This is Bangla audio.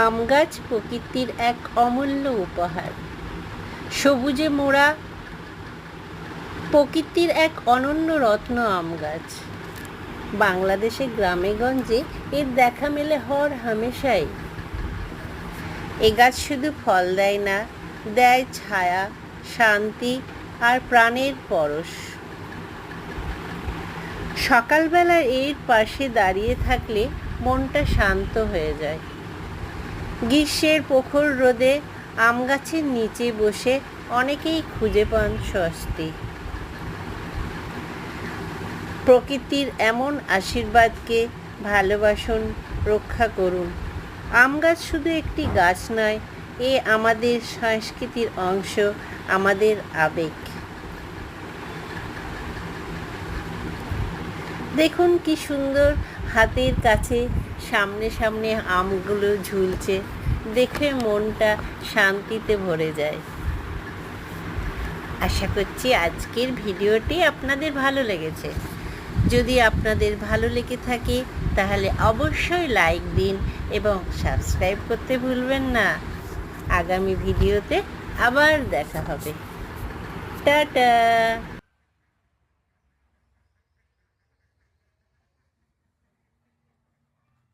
আম গাছ প্রকৃতির এক অমূল্য উপহার। সবুজে মোড়া প্রকৃতির এক অনন্য রত্ন আম গাছ। বাংলাদেশের গ্রামেগঞ্জে এর দেখা মেলে হর হামেশাই। এ গাছ শুধু ফল দেয় না, দেয় ছায়া, শান্তি আর প্রাণের পরশ। সকালবেলা এর পাশে দাঁড়িয়ে থাকলে মনটা শান্ত হয়ে যায়। গ্রীষ্মের প্রখর রোদে আম গাছের নিচে বসে অনেকেই খুঁজে পান স্বস্তি। প্রকৃতির এমন আশীর্বাদকে ভালোবাসুন, রক্ষা করুন। আম গাছ শুধু একটি গাছ নয়, এ আমাদের সংস্কৃতির অংশ, আমাদের আবেগ। দেখুন কি সুন্দর, হাতের কাছে সামনে সামনে আমগুলো ঝুলছে, দেখে মনটা শান্তিতে ভরে যায়। আশা করছি আজকের ভিডিওটি আপনাদের ভালো লেগেছে। যদি আপনাদের ভালো লেগে থাকে তাহলে অবশ্যই লাইক দিন এবং সাবস্ক্রাইব করতে ভুলবেন না। আগামী ভিডিওতে আবার দেখা হবে। টাটা।